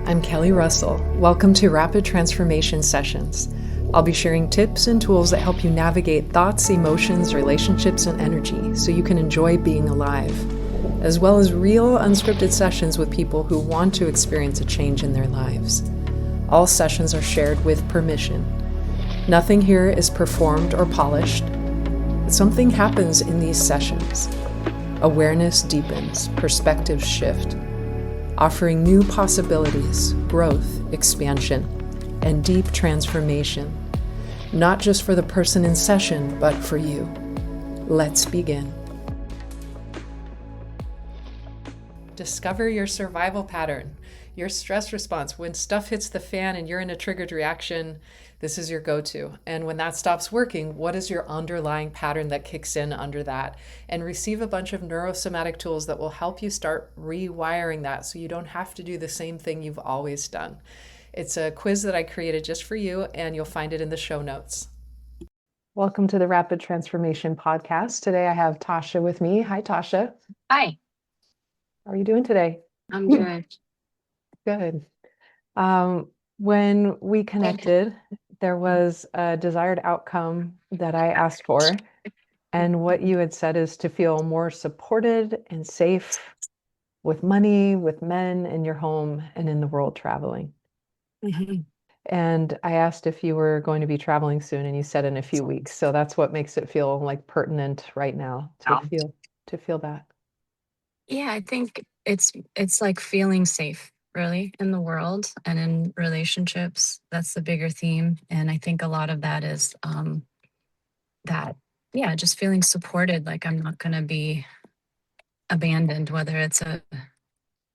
I'm Kelly Russell. Welcome to Rapid Transformation Sessions. I'll be sharing tips and tools that help you navigate thoughts, emotions, relationships, and energy so you can enjoy being alive, as well as real unscripted sessions with people who want to experience a change in their lives. All sessions are shared with permission. Nothing here is performed or polished. Something happens in these sessions. Awareness deepens, perspectives shift, offering new possibilities, growth, expansion, and deep transformation, not just for the person in session, but for you. Let's begin. Discover your survival pattern, your stress response. When stuff hits the fan and you're in a triggered reaction, this is your go-to. And when that stops working, what is your underlying pattern that kicks in under that? And receive a bunch of neurosomatic tools that will help you start rewiring that so you don't have to do the same thing you've always done. It's a quiz that I created just for you, and you'll find it in the show notes. Welcome to the Rapid Transformation Podcast. Today I have Tasha with me. Hi, Tasha. Hi, How are you doing today? I'm good. Good. When we connected, there was a desired outcome that I asked for. And what you had said is to feel more supported and safe with money, with men in your home, and in the world traveling. Mhm. And I asked if you were going to be traveling soon, and you said in a few weeks. So that's what makes it feel like pertinent right now to feel that. Yeah, I think it's like feeling safe, really, in the world and in relationships. That's the bigger theme, and I think a lot of that is that, yeah, just feeling supported. Like I'm not going to be abandoned, whether it's a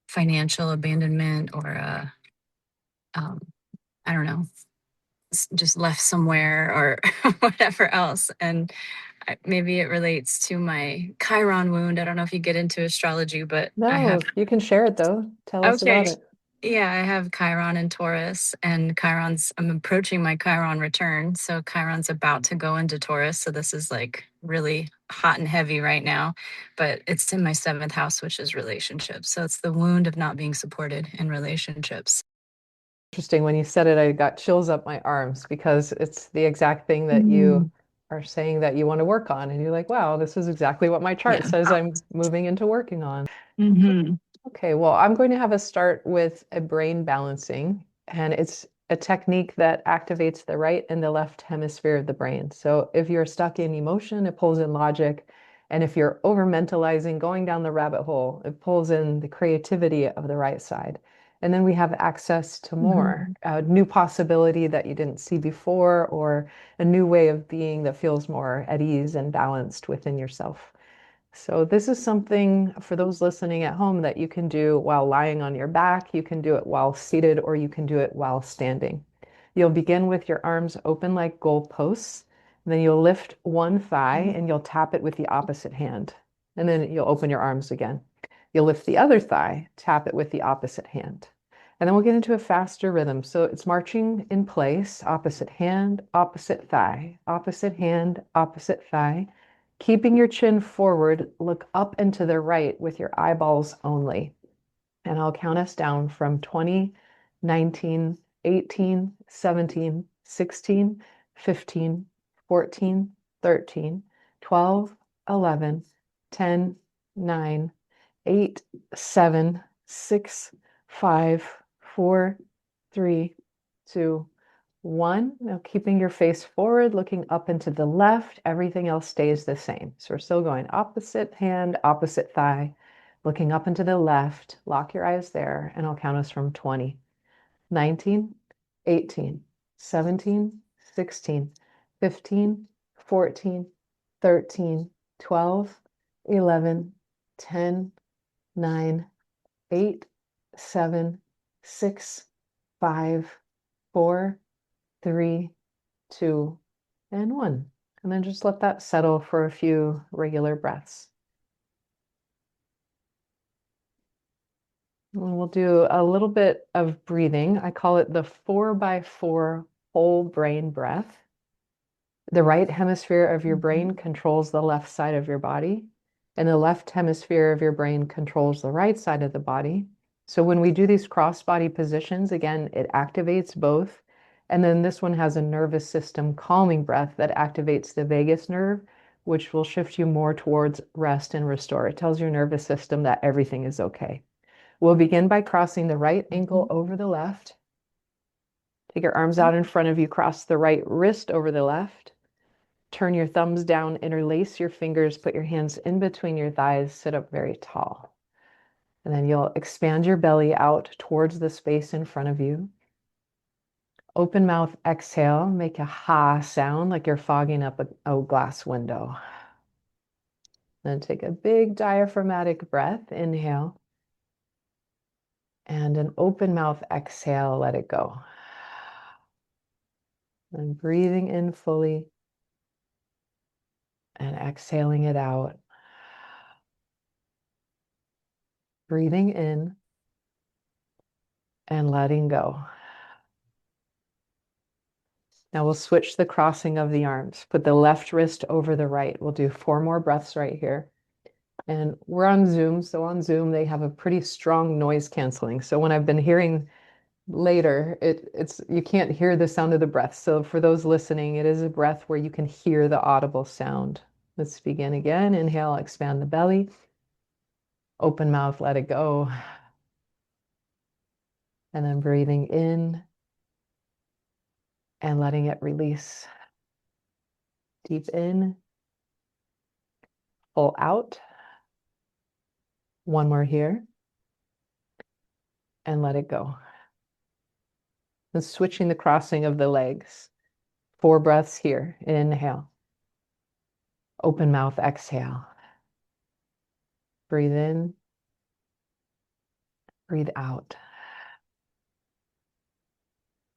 financial abandonment or a, um, I don't know, just left somewhere or whatever else. And maybe it relates to my Chiron wound. I don't know if you get into astrology, but I No, have. you can share it though. Tell us Okay. about it. Yeah, I have Chiron in Taurus, and I'm approaching my Chiron return. So Chiron's about to go into Taurus. So this is like really hot and heavy right now, but it's in my seventh house, which is relationships. So it's the wound of not being supported in relationships. Interesting. When you said it, I got chills up my arms because it's the exact thing that you Mm. are saying that you want to work on. And you're like, wow, this is exactly what my chart Yeah. says I'm moving into working on. Hmm. Okay, well, I'm going to have us start with a brain balancing, and it's a technique that activates the right and the left hemisphere of the brain. So if you're stuck in emotion, it pulls in logic. And if you're over mentalizing, going down the rabbit hole, it pulls in the creativity of the right side. And then we have access to more, Hmm. a new possibility that you didn't see before, or a new way of being that feels more at ease and balanced within yourself. So this is something for those listening at home that you can do while lying on your back, you can do it while seated, or you can do it while standing. You'll begin with your arms open like goalposts. Then you'll lift one thigh and you'll tap it with the opposite hand. And then you'll open your arms again. You'll lift the other thigh, tap it with the opposite hand. And then we'll get into a faster rhythm. So it's marching in place, opposite hand, opposite thigh, opposite hand, opposite thigh. Keeping your chin forward, look up and to the right with your eyeballs only. And I'll count us down from 20, 19, 18, 17, 16, 15, 14, 13, 12, 11, 10, 9, 8, 7, 6, 5, 4, 3, 2, 1. Now keeping your face forward, looking up and to the left, everything else stays the same. So we're still going opposite hand, opposite thigh, looking up and to the left. Lock your eyes there, and I'll count us from 20, 19, 18, 17, 16, 15, 14, 13, 12, 11, 10, 9, 8, 7, 6, 5, 4, 3, 2, and 1. And then just let that settle for a few regular breaths. And we'll do a little bit of breathing. I call it the 4x4 whole brain breath. The right hemisphere of your brain controls the left side of your body, and the left hemisphere of your brain controls the right side of the body. So when we do these cross-body positions, again, it activates both. And then this one has a nervous system calming breath that activates the vagus nerve, which will shift you more towards rest and restore. It tells your nervous system that everything is okay. We'll begin by crossing the right ankle over the left. Take your arms out in front of you, cross the right wrist over the left. Turn your thumbs down, interlace your fingers, put your hands in between your thighs, sit up very tall. And then you'll expand your belly out towards the space in front of you. Open mouth, exhale, make a ha sound like you're fogging up a glass window. Then take a big diaphragmatic breath, inhale. And an open mouth exhale, let it go. And breathing in fully and exhaling it out. Breathing in and letting go. Now we'll switch the crossing of the arms. Put the left wrist over the right. We'll do 4 more breaths right here. And we're on Zoom. So on Zoom, they have a pretty strong noise canceling. So when I've been hearing later, it's you can't hear the sound of the breath. So for those listening, it is a breath where you can hear the audible sound. Let's begin again. Inhale, expand the belly. Open mouth, let it go. And then breathing in and letting it release. Deep in, full out. One more here. And let it go. And switching the crossing of the legs. 4 breaths here. Inhale. Open mouth, exhale. Breathe in. Breathe out.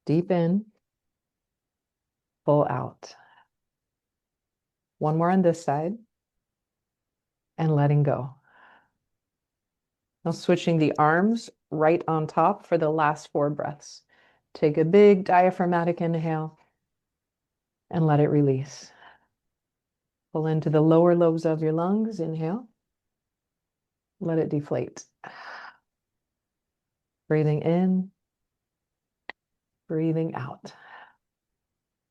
Deep in. Full out. One more on this side. And letting go. Now switching the arms right on top for the last 4 breaths. Take a big diaphragmatic inhale and let it release. Pull into the lower lobes of your lungs. Inhale. Let it deflate. Breathing in. Breathing out.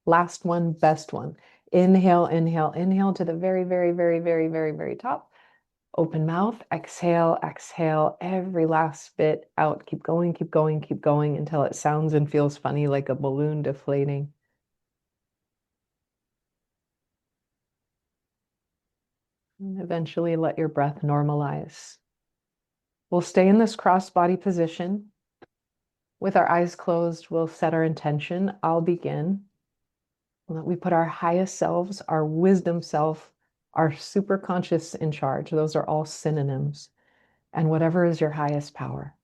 Last one, best one. Inhale, inhale, inhale to the very, very, very, very, very, very top. Open mouth, exhale, exhale, every last bit out. Keep going, keep going, keep going until it sounds and feels funny like a balloon deflating. And eventually let your breath normalize. We'll stay in this cross-body position. With our eyes closed, we'll set our intention. I'll begin. We put our highest selves, our wisdom self, our superconscious in charge. Those are all synonyms. And whatever is your highest power.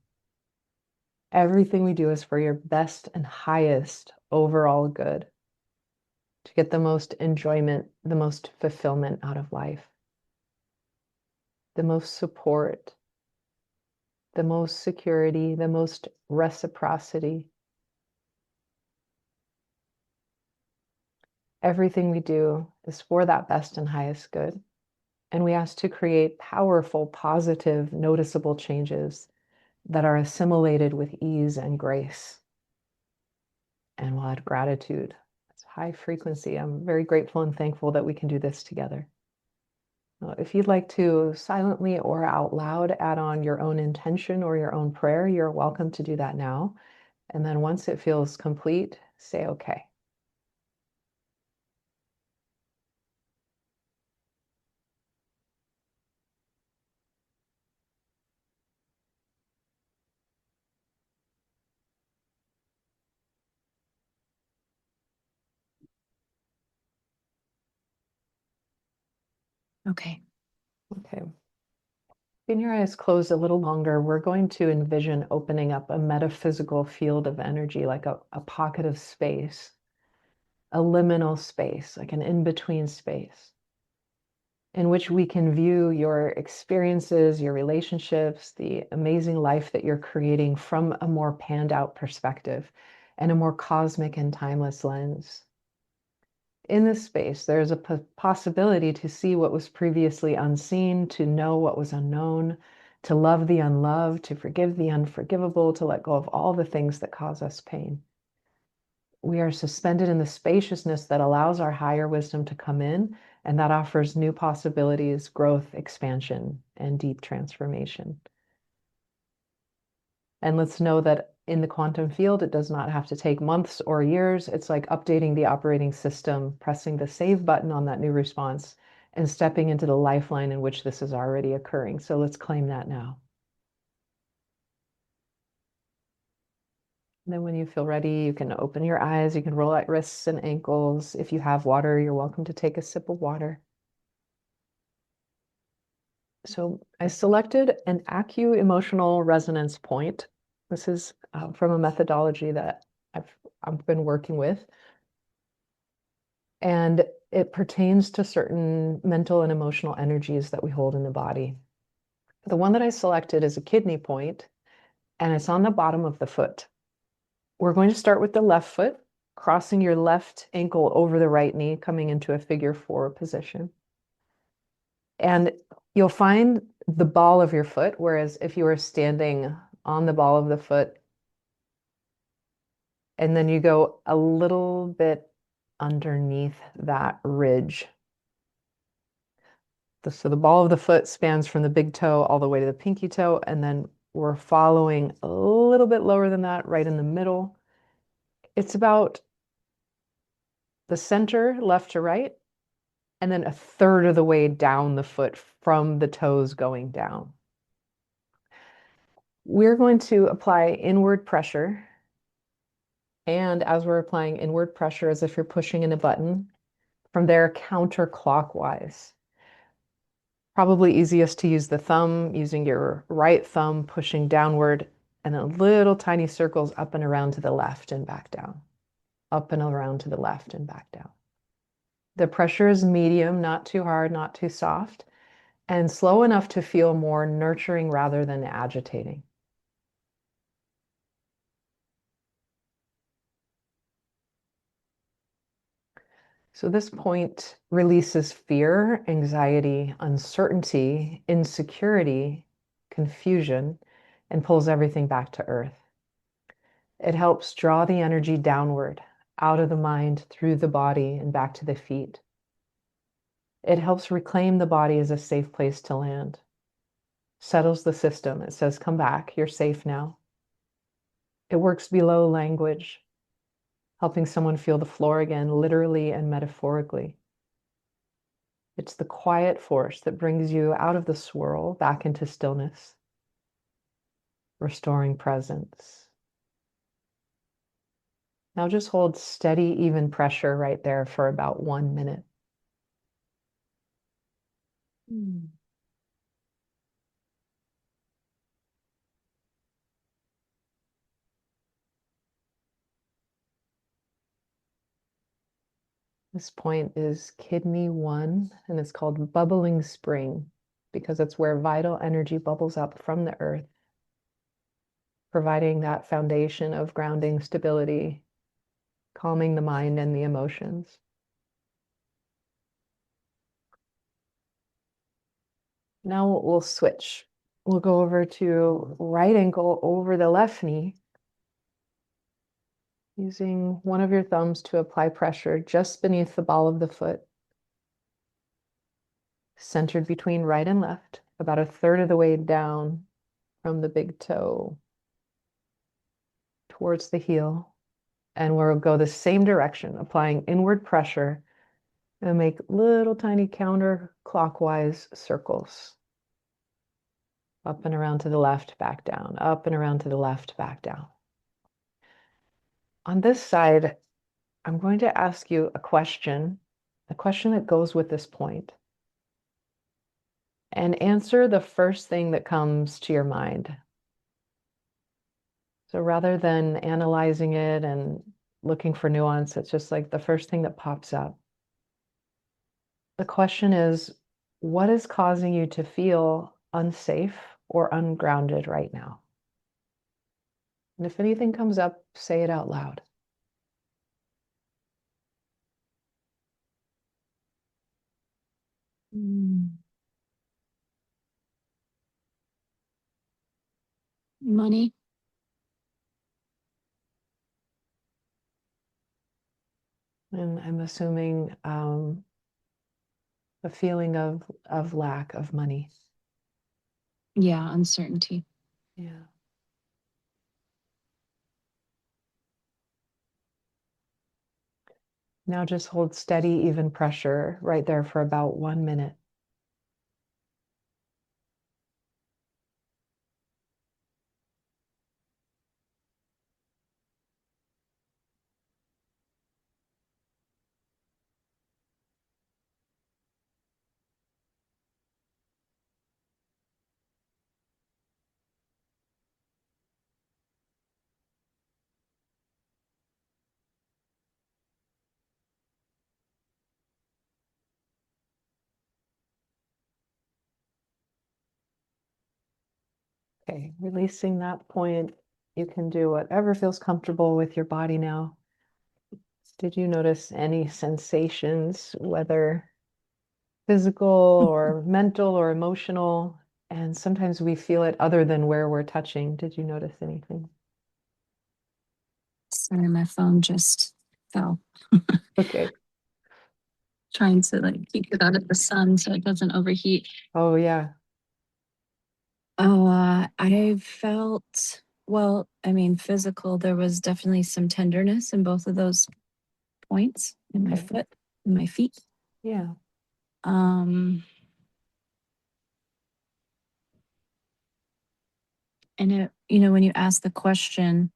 Everything we do is for your best and highest overall good, to get the most enjoyment, the most fulfillment out of life, the most support, the most security, the most reciprocity. Everything we do is for that best and highest good. And we ask to create powerful, positive, noticeable changes that are assimilated with ease and grace. And we'll add gratitude. It's high frequency. I'm very grateful and thankful that we can do this together. If you'd like to silently or out loud add on your own intention or your own prayer, you're welcome to do that now. And then once it feels complete, say okay. Okay. Okay. Keeping your eyes closed a little longer, we're going to envision opening up a metaphysical field of energy, like a pocket of space, a liminal space, like an in-between space, in which we can view your experiences, your relationships, the amazing life that you're creating from a more panned out perspective and a more cosmic and timeless lens. In this space, there's a possibility to see what was previously unseen, to know what was unknown, to love the unloved, to forgive the unforgivable, to let go of all the things that cause us pain. We are suspended in the spaciousness that allows our higher wisdom to come in, and that offers new possibilities, growth, expansion, and deep transformation. And let's know that in the quantum field, it does not have to take months or years. It's like updating the operating system, pressing the save button on that new response, and stepping into the lifeline in which this is already occurring. So let's claim that now. And then when you feel ready, you can open your eyes, you can roll out wrists and ankles. If you have water, you're welcome to take a sip of water. So I selected an acu-emotional resonance point. This is from a methodology that I've been working with. And it pertains to certain mental and emotional energies that we hold in the body. The one that I selected is a kidney point, and it's on the bottom of the foot. We're going to start with the left foot, crossing your left ankle over the right knee, coming into a figure 4 position. And you'll find the ball of your foot, whereas if you were standing on the ball of the foot, and then you go a little bit underneath that ridge. So the ball of the foot spans from the big toe all the way to the pinky toe, and then we're following a little bit lower than that, right in the middle. It's about the center, left to right, and then a third of the way down the foot from the toes going down. We're going to apply inward pressure. And as we're applying inward pressure, as if you're pushing in a button, from there counterclockwise. Probably easiest to use the thumb, using your right thumb, pushing downward, and then little tiny circles up and around to the left and back down. Up and around to the left and back down. The pressure is medium, not too hard, not too soft, and slow enough to feel more nurturing rather than agitating. So this point releases fear, anxiety, uncertainty, insecurity, confusion, and pulls everything back to earth. It helps draw the energy downward, out of the mind, through the body, and back to the feet. It helps reclaim the body as a safe place to land. Settles the system. It says, come back, you're safe now. It works below language, helping someone feel the floor again, literally and metaphorically. It's the quiet force that brings you out of the swirl, back into stillness, restoring presence. Now just hold steady, even pressure right there for about 1 minute. This point is kidney 1, and it's called bubbling spring because it's where vital energy bubbles up from the earth, providing that foundation of grounding, stability, calming the mind and the emotions. Now we'll switch. We'll go over to right ankle over the left knee, using one of your thumbs to apply pressure just beneath the ball of the foot, centered between right and left, about a third of the way down from the big toe towards the heel. And we'll go the same direction, applying inward pressure, and make little tiny counterclockwise circles. Up and around to the left, back down. Up and around to the left, back down. On this side, I'm going to ask you a question that goes with this point. And answer the first thing that comes to your mind. So rather than analyzing it and looking for nuance, it's just like the first thing that pops up. The question is, what is causing you to feel unsafe or ungrounded right now? And if anything comes up, say it out loud. Mm. Money. And I'm assuming a feeling of lack of money. Yeah, uncertainty. Yeah. Now just hold steady, even pressure right there for about 1 minute. Okay, releasing that point. You can do whatever feels comfortable with your body now. Did you notice any sensations, whether physical or mental or emotional? And sometimes we feel it other than where we're touching. Did you notice anything? Sorry, my phone just fell. Okay. Trying to like keep it out of the sun so it doesn't overheat. Oh, yeah. Oh, I felt, well, I mean, physical, there was definitely some tenderness in both of those points in my Okay. foot, in my feet. Yeah. Um, and it, when you ask the question,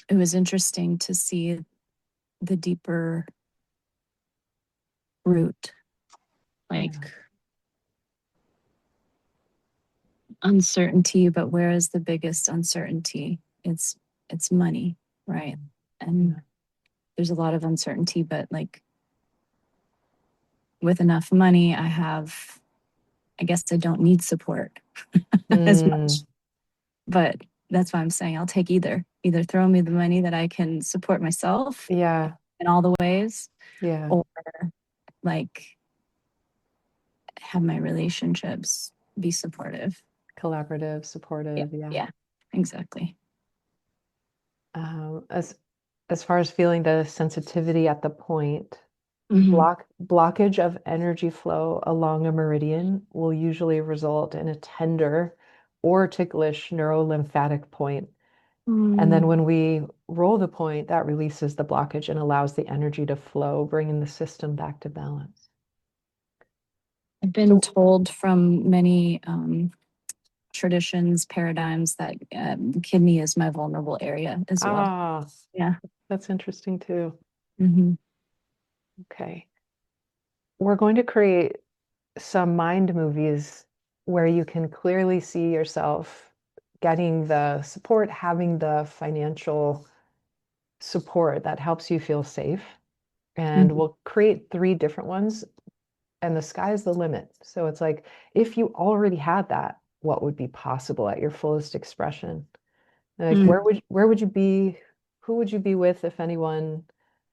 it was interesting to see the deeper root, Yeah. like uncertainty, but where is the biggest uncertainty? It's money, right? And Yeah. there's a lot of uncertainty, but like with enough money, I guess I don't need support as much. Mm, But that's why I'm saying I'll take either. Either throw me the money that I can support myself yeah. in all the ways, Yeah. or like have my relationships be supportive. Collaborative, Yeah, supportive. Yeah. yeah, exactly. As far as feeling the sensitivity at the point, Hmm. blockage of energy flow along a meridian will usually result in a tender or ticklish neurolymphatic point. And then Mm. when we roll the point, that releases the blockage and allows the energy to flow, bringing the system back to balance. I've been So, told from many traditions, paradigms that kidney is my vulnerable area as well. ah, Yeah. that's interesting too. Hmm. Okay. We're going to create some mind movies where you can clearly see yourself getting the support, having the financial support that helps you feel safe. And Hmm. we'll create 3 different ones, and the sky's the limit. So it's like, if you already had that, what would be possible at your fullest expression? Like, where would you be? Who would you be with, if anyone?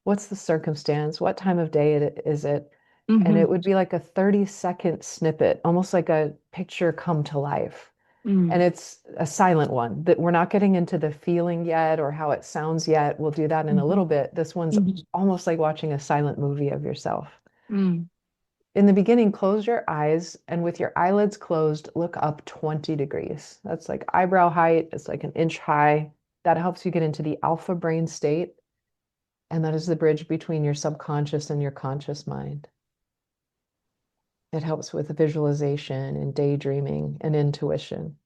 What's the circumstance? What time of day is it? And Hmm. it would be like a 30-second snippet, almost like a picture come to life. And Mm. it's a silent one that we're not getting into the feeling yet or how it sounds yet. We'll do that in a Hmm. little bit. This one's Hmm. almost like watching a silent movie of yourself. Mm. In the beginning, close your eyes and with your eyelids closed, look up 20 degrees. That's like eyebrow height. It's like an inch high. That helps you get into the alpha brain state. And that is the bridge between your subconscious and your conscious mind. It helps with visualization and daydreaming and intuition.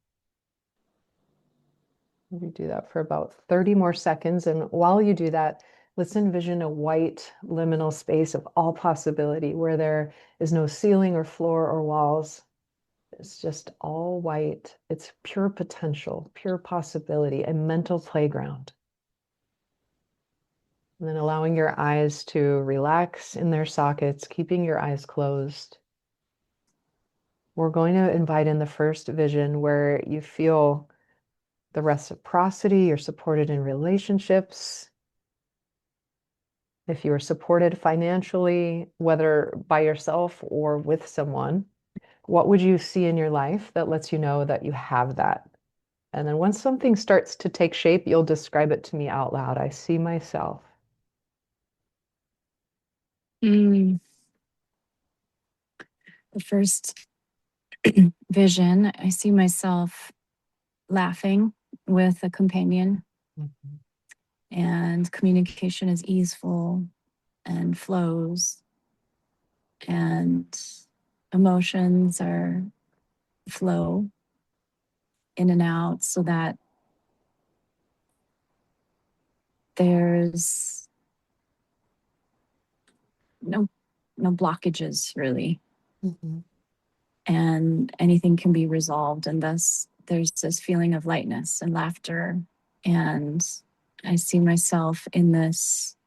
We do that for about 30 more seconds. And while you do that, let's envision a white liminal space of all possibility where there is no ceiling or floor or walls. It's just all white. It's pure potential, pure possibility, a mental playground. And then allowing your eyes to relax in their sockets, keeping your eyes closed. We're going to invite in the first vision where you feel the reciprocity, you're supported in relationships. If you are supported financially, whether by yourself or with someone, What would you see in your life that lets you know that you have that? And then once something starts to take shape, you'll describe it to me out loud. I see myself. Mm, the first vision, I see myself laughing with a companion, Mhm. and communication is easeful and flows, and emotions are flow in and out so that there's no no blockages really, Mhm. and anything can be resolved, and thus there's this feeling of lightness and laughter. And I see myself in this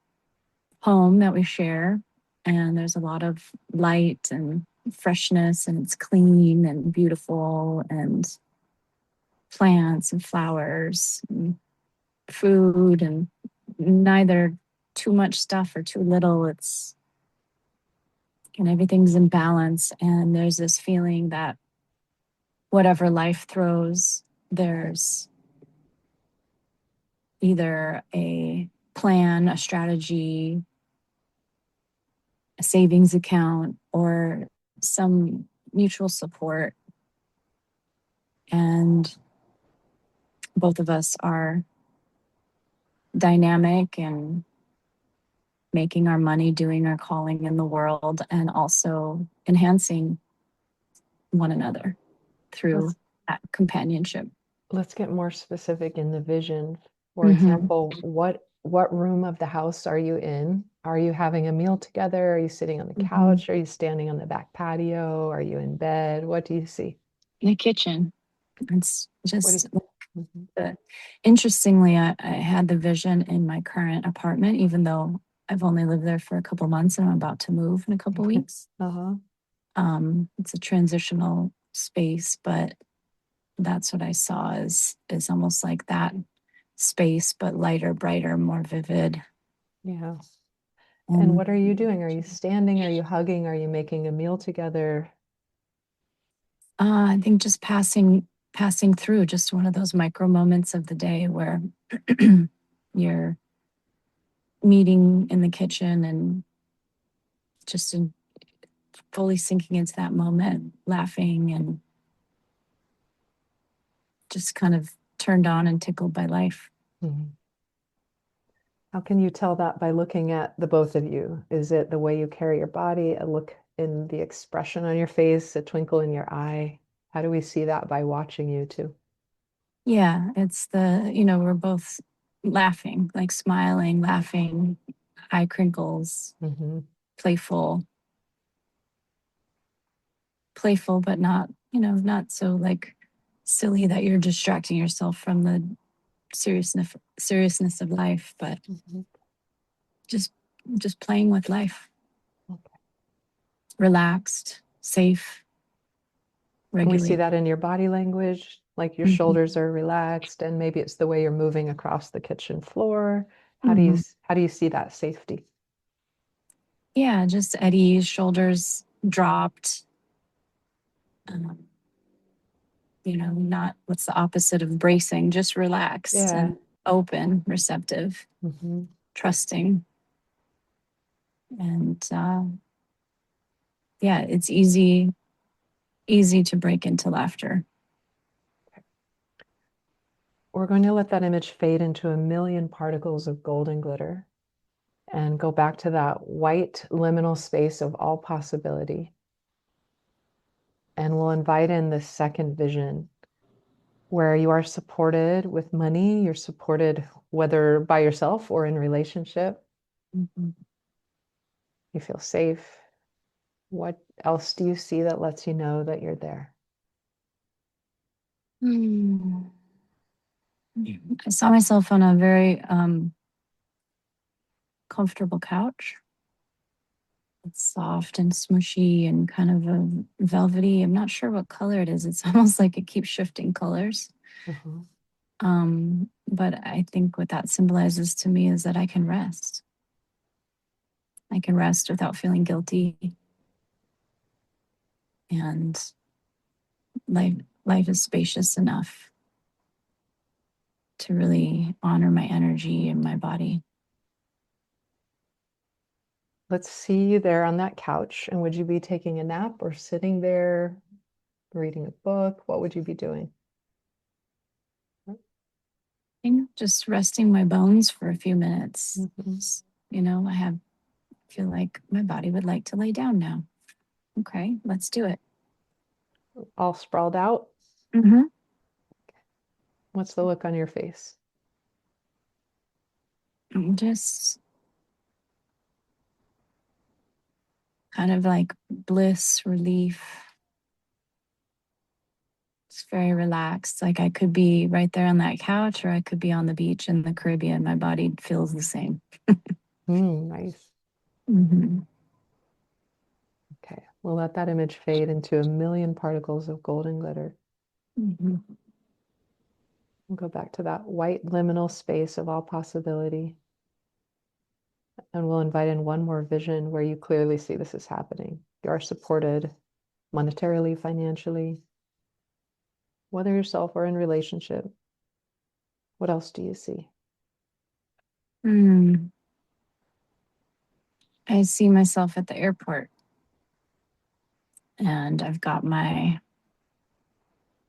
home that we share, and there's a lot of light and freshness, and it's clean and beautiful, and plants and flowers and food, and neither too much stuff or too little. It's and everything's in balance, and there's this feeling that whatever life throws, there's either a plan, a strategy, a savings account, or some mutual support. And both of us are dynamic and making our money, doing our calling in the world, and also enhancing one another through Let's that companionship. let's get more specific in the vision. For Mm-hmm. example, what room of the house are you in? Are you having a meal together? Are you sitting on the Mm-hmm. couch? Are you standing on the back patio? Are you in bed? What do you see? In the kitchen. It's What do just you, mhm. interestingly, I had the vision in my current apartment, even though I've only lived there for a couple months and I'm about to move in a couple weeks. Uh-huh. It's a transitional space, but that's what I saw is almost like that space, but lighter, brighter, more vivid. Yeah. And And what are you doing? Are you standing? Are you hugging? Are you making a meal together? I think just passing through, just one of those micro moments of the day where you're meeting in the kitchen and just fully sinking into that moment, laughing and just kind of turned on and tickled by life. Mhm. How can you tell that by looking at the both of you? Is it the way you carry your body, a look in the expression on your face, a twinkle in your eye? How do we see that by watching you two? Yeah, it's we're both laughing, like smiling, laughing, eye crinkles, Hmm. playful, playful, but not so like silly that you're distracting yourself from the seriousness of life, but Hmm. just just playing with life, Okay. relaxed, safe, Can we see regulated. that in your body language? Like your Mhm. shoulders are relaxed, and maybe it's the way you're moving across the kitchen floor. Mhm. How do you see that safety? Yeah, just at ease, shoulders dropped. Um, not what's the opposite of bracing, just relaxed Yeah. and open, receptive, Hmm. trusting. And yeah, it's easy to break into laughter. We're going to let that image fade into a million particles of golden glitter and go back to that white liminal space of all possibility. And we'll invite in the second vision where you are supported with money, you're supported whether by yourself or in relationship, Mhm. you feel safe. What else do you see that lets you know that you're there? Hmm. I saw myself on a very comfortable couch. It's soft and smushy and kind of a velvety. I'm not sure what color it is. It's almost like it keeps shifting colors. Uh-huh. But I think what that symbolizes to me is that I can rest. I can rest without feeling guilty. And life life is spacious enough to really honor my energy and my body. Let's see you there on that couch. And would you be taking a nap or sitting there reading a book? What would you be doing? Just resting my bones for a few minutes. Mhm. I feel like my body would like to lay down now. Okay, let's do it. All sprawled out. Mm-hmm. What's the look on your face? Just kind of like bliss, relief. It's very relaxed. Like I could be right there on that couch, or I could be on the beach in the Caribbean. My body feels the same. Nice. Mm-hmm. Okay, we'll let that image fade into a million particles of golden glitter. Mm-hmm. We'll go back to that white liminal space of all possibility. And we'll invite in one more vision where you clearly see this is happening. You are supported monetarily, financially, whether yourself or in relationship. What else do you see? Mm. I see myself at the airport, and I've got my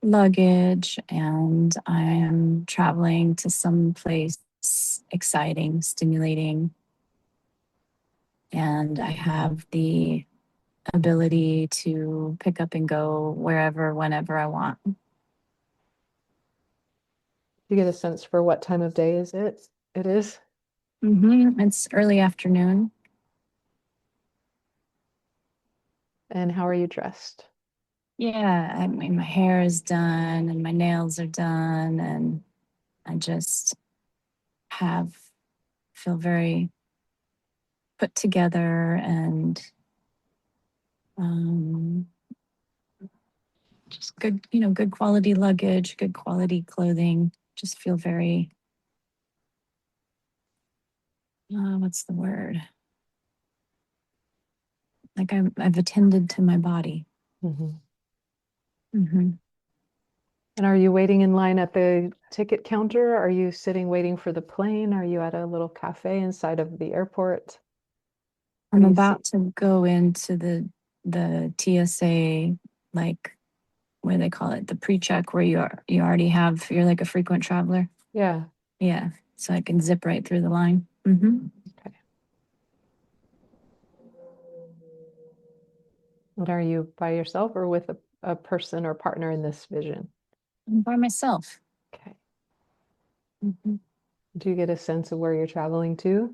luggage, and I am traveling to some place exciting, stimulating, and I have the ability to pick up and go wherever, whenever I want. You get a sense for what time of day is it? It is. It's early afternoon. And how are you dressed? Yeah, I mean, my hair is done and my nails are done, and I just have feel very put together and um, just good, good quality luggage, good quality clothing. Just feel very, what's the word? Like I've attended to my body. Mhm. Hmm. And are you waiting in line at the ticket counter? Are you sitting waiting for the plane? Are you at a little cafe inside of the airport? What I'm do you see? about to go into the TSA, like what do they call it? The pre-check where you're like a frequent traveler. Yeah. Yeah, so I can zip right through the line. Mm-hmm. Okay. And are you by yourself or with a person or partner in this vision? I'm by myself. Okay. Mm-hmm. Do you get a sense of where you're traveling to?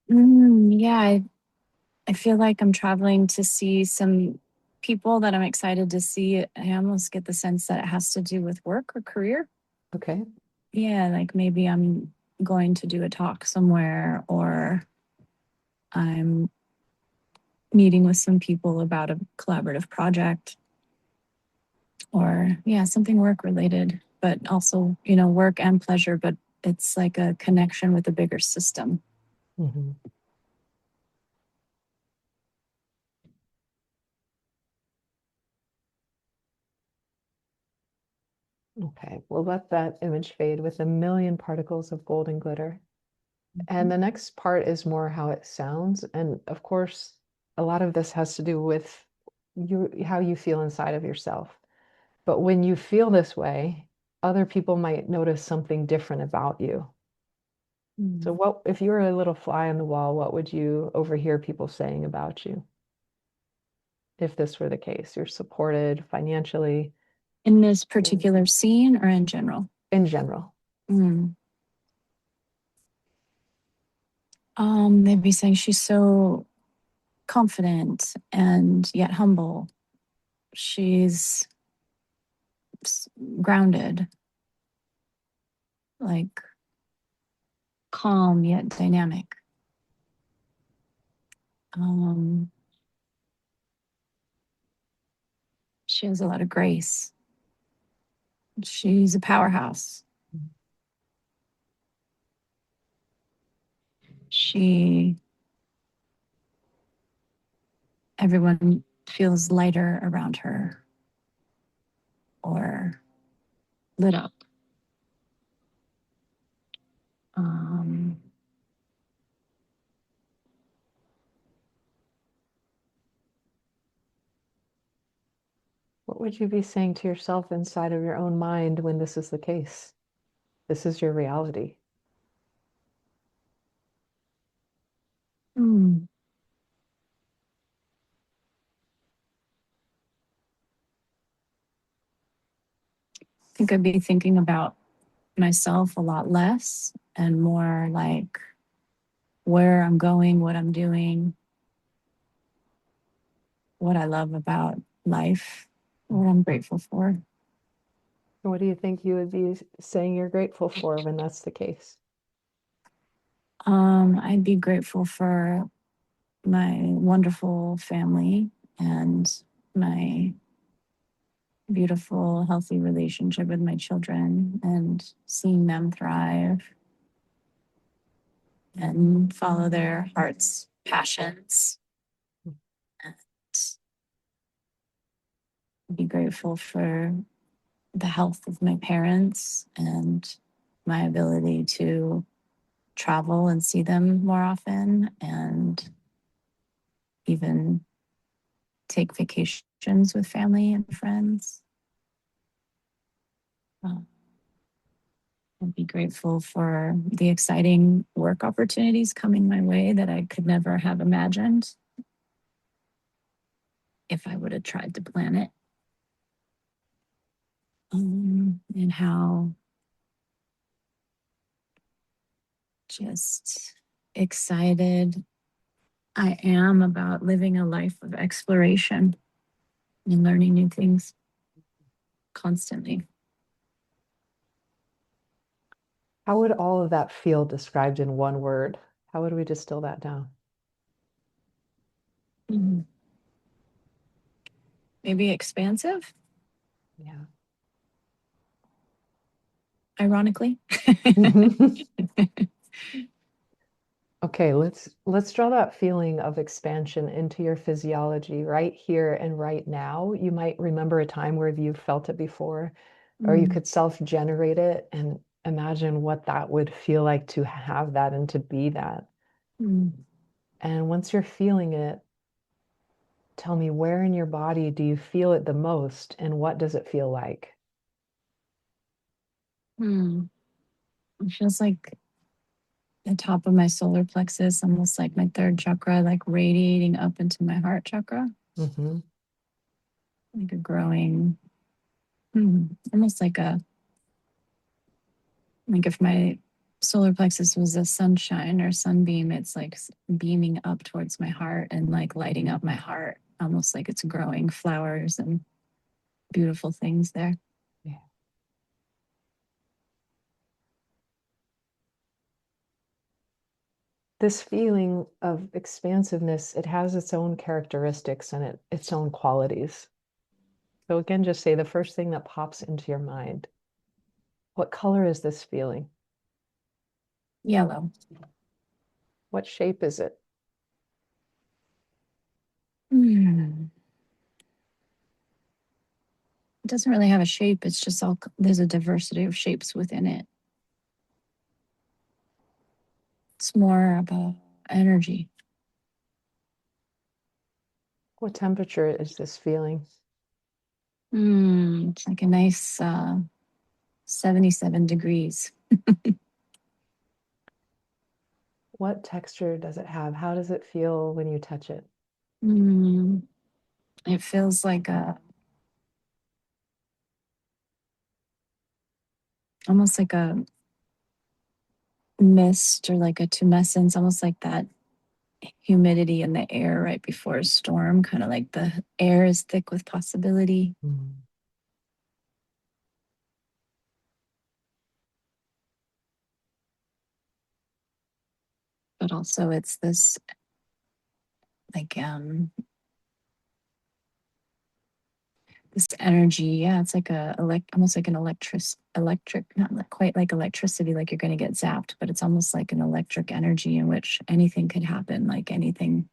Yeah, I feel like I'm traveling to see some people that I'm excited to see. I almost get the sense that it has to do with work or career. Okay. Yeah, like maybe I'm going to do a talk somewhere, or I'm meeting with some people about a collaborative project, or yeah, something work related, but also, work and pleasure, but it's like a connection with a bigger system. Mhm. Okay. We'll let that image fade with a million particles of golden glitter. And the next part is more how it sounds. And of course, a lot of this has to do with how you feel inside of yourself. But when you feel this way, other people might notice something different about you. So Mm. what if you were a little fly on the wall, what would you overhear people saying about you if this were the case? You're supported financially In this particular scene or in general? in general. Mm. They'd be saying she's so confident and yet humble. She's grounded, like calm yet dynamic. Um, she has a lot of grace. She's a powerhouse. She, everyone feels lighter around her. or lit up. Um, What would you be saying to yourself inside of your own mind when this is the case? This is your reality. hmm, I think I'd be thinking about myself a lot less and more like where I'm going, what I'm doing, what I love about life, what I'm grateful for. What do you think you would be saying you're grateful for when that's the case? I'd be grateful for my wonderful family and my beautiful, healthy relationship with my children and seeing them thrive and follow their heart's passions. And be grateful for the health of my parents and my ability to travel and see them more often and even take vacations with family and friends. Uh, I'd be grateful for the exciting work opportunities coming my way that I could never have imagined if I would have tried to plan it. And how just excited I am about living a life of exploration and learning new things constantly. How would all of that feel described in one word? How would we distill that down? Mhm. Maybe expansive, Yeah. ironically. Okay, let's draw that feeling of expansion into your physiology right here and right now. You might remember a time where you've felt it before, or you Mm, could self-generate it and imagine what that would feel like to have that and to be that. mm, And once you're feeling it, tell me where in your body do you feel it the most and what does it feel like? mm. It feels like the top of my solar plexus, almost like my third chakra, like radiating up into my heart chakra, Hmm. like a growing, almost like if my solar plexus was a sunshine or sunbeam, it's like beaming up towards my heart and like lighting up my heart, almost like it's growing flowers and beautiful things there. Yeah. This feeling of expansiveness, it has its own characteristics and its own qualities. So again, just say the first thing that pops into your mind. What color is this feeling? Yellow. What shape is it? Hmm. It doesn't really have a shape. It's just all, there's a diversity of shapes within it. It's more about energy. What temperature is this feeling? It's like a nice 77 degrees. What texture does it have? How does it feel when you touch it? Mm, it feels like almost like a mist or like a tumescence, almost like that humidity in the air right before a storm, kind of like the air is thick with possibility, Mm. but also it's this like this energy. Yeah, it's like almost like an electric, not quite like electricity, like you're going to get zapped, but it's almost like an electric energy in which anything could happen, like anything.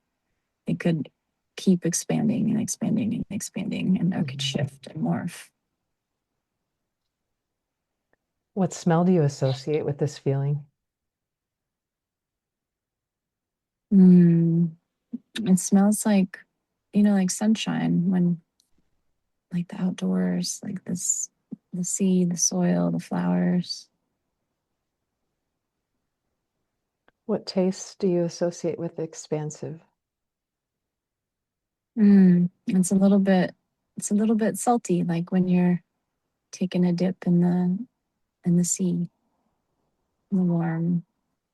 It could keep expanding and expanding and expanding, and it could Mhm. shift and morph. What smell do you associate with this feeling? Mm, it smells like, like sunshine when, like the outdoors, like this, the sea, the soil, the flowers. What tastes do you associate with expansive? It's a little bit salty, like when you're taking a dip in the sea, in the warm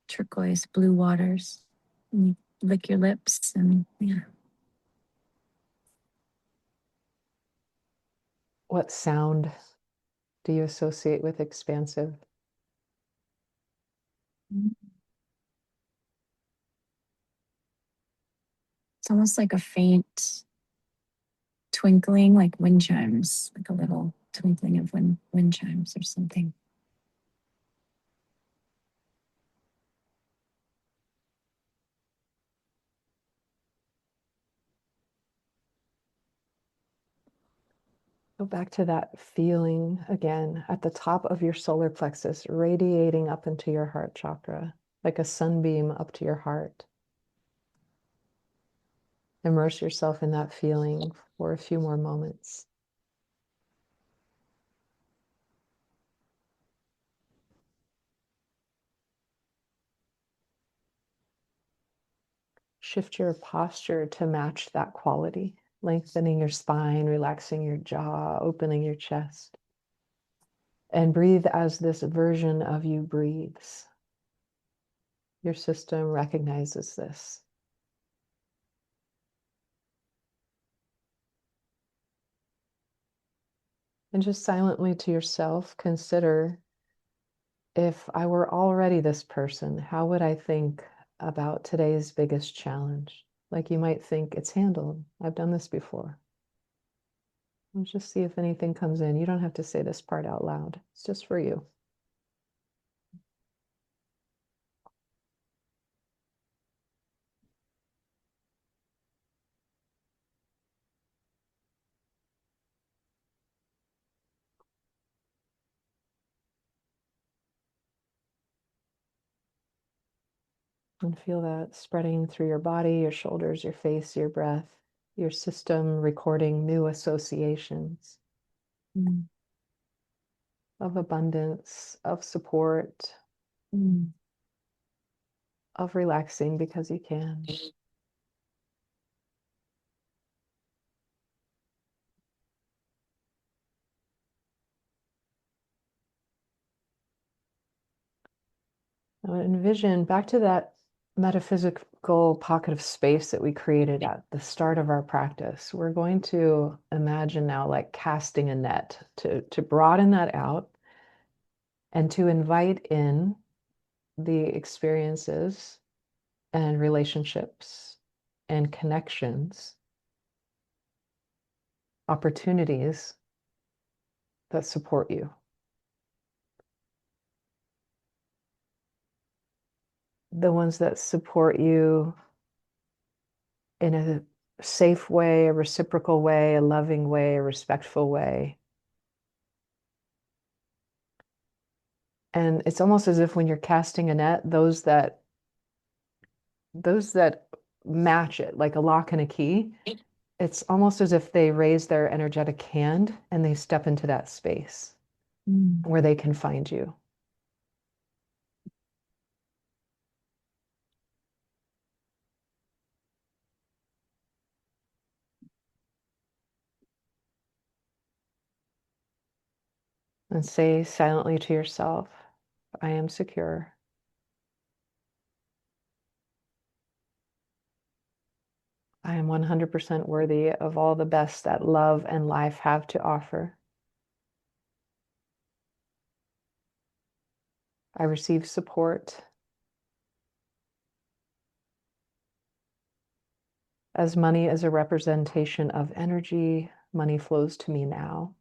turquoise blue waters. And you lick your lips and yeah. What sound do you associate with expansive? It's almost like a faint twinkling, like wind chimes, like a little twinkling of wind chimes or something. Go back to that feeling again at the top of your solar plexus, radiating up into your heart chakra, like a sunbeam up to your heart. Immerse yourself in that feeling for a few more moments. Shift your posture to match that quality, lengthening your spine, relaxing your jaw, opening your chest. And breathe as this version of you breathes. Your system recognizes this. And just silently to yourself, consider, if I were already this person, how would I think about today's biggest challenge? Like you might think, it's handled. I've done this before. And just see if anything comes in. You don't have to say this part out loud. It's just for you. And feel that spreading through your body, your shoulders, your face, your breath, your system recording new associations Mm. of abundance, of support, Mm. of relaxing because you can. Now envision back to that metaphysical pocket of space that we created at the start of our practice. We're going to imagine now like casting a net to broaden that out and to invite in the experiences and relationships and connections, opportunities that support you. The ones that support you in a safe way, a reciprocal way, a loving way, a respectful way. And it's almost as if when you're casting a net, those that match it, like a lock and a key, it's almost as if they raise their energetic hand and they step into that space Mm. where they can find you. And say silently to yourself, I am secure. I am 100% worthy of all the best that love and life have to offer. I receive support. As money is a representation of energy, money flows to me now,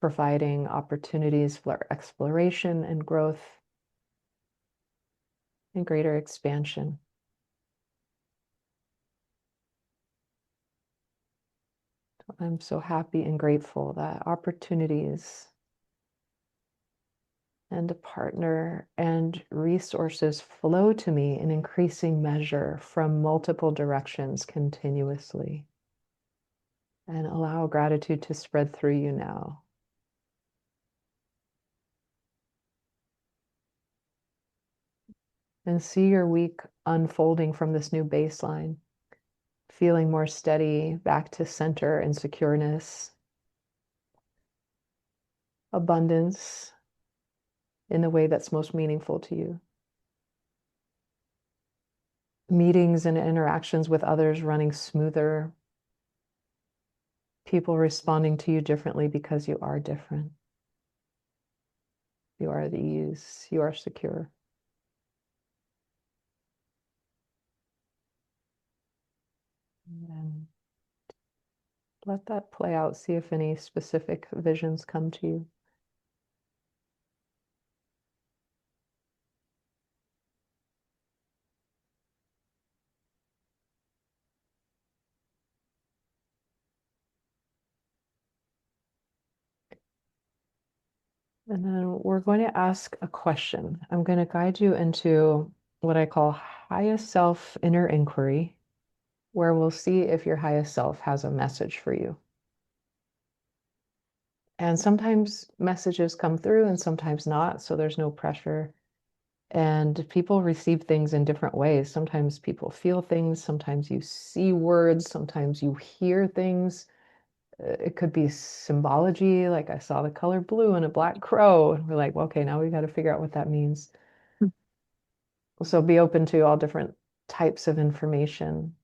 providing opportunities for exploration and growth and greater expansion. I'm so happy and grateful that opportunities and a partner and resources flow to me in increasing measure from multiple directions continuously. And allow gratitude to spread through you now. And see your week unfolding from this new baseline, feeling more steady, back to center and secureness, abundance in the way that's most meaningful to you. Meetings and interactions with others running smoother, people responding to you differently because you are different. You are at ease, you are secure. And let that play out. See if any specific visions come to you. And then we're going to ask a question. I'm going to guide you into what I call highest self inner inquiry, where we'll see if your highest self has a message for you. And sometimes messages come through and sometimes not, so there's no pressure. And people receive things in different ways. Sometimes people feel things, sometimes you see words, sometimes you hear things. It could be symbology, like I saw the color blue and a black crow. And we're like, well, okay, now we got to figure out what that means. So be open to all different types of information.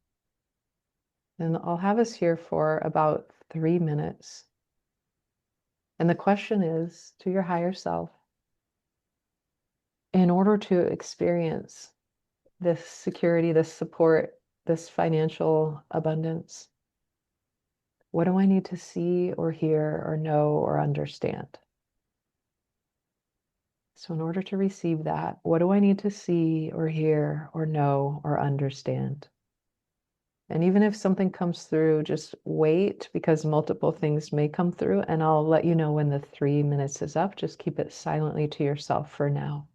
And I'll have us here for about 3 minutes. And the question is to your higher self, in order to experience this security, this support, this financial abundance, what do I need to see or hear or know or understand? So, in order to receive that, what do I need to see or hear or know or understand? And even if something comes through, just wait because multiple things may come through, and I'll let you know when the 3 minutes is up. Just keep it silently to yourself for now.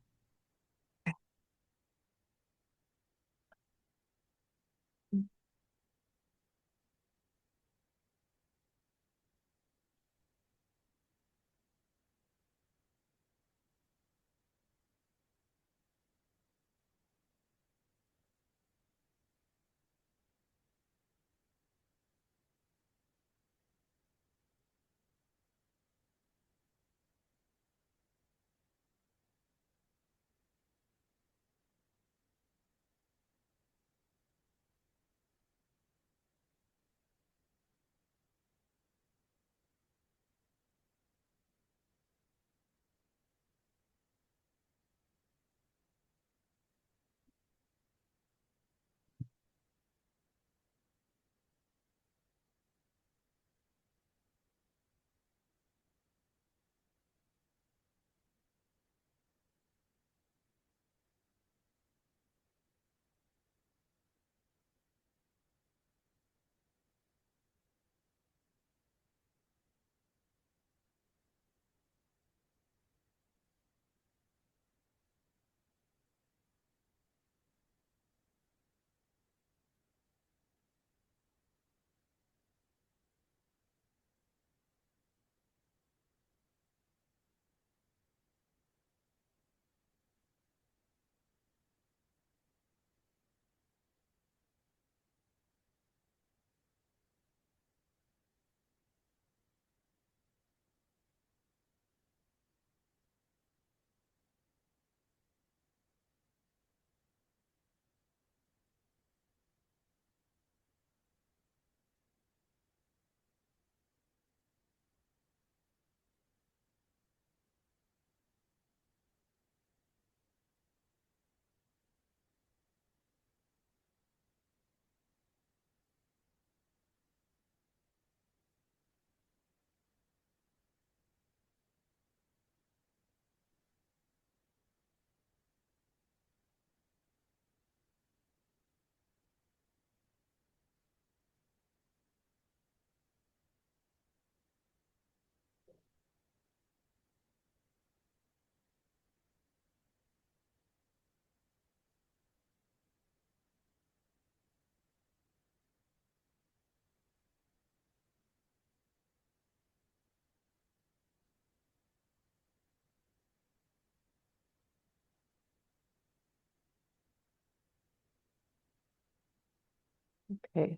Okay. You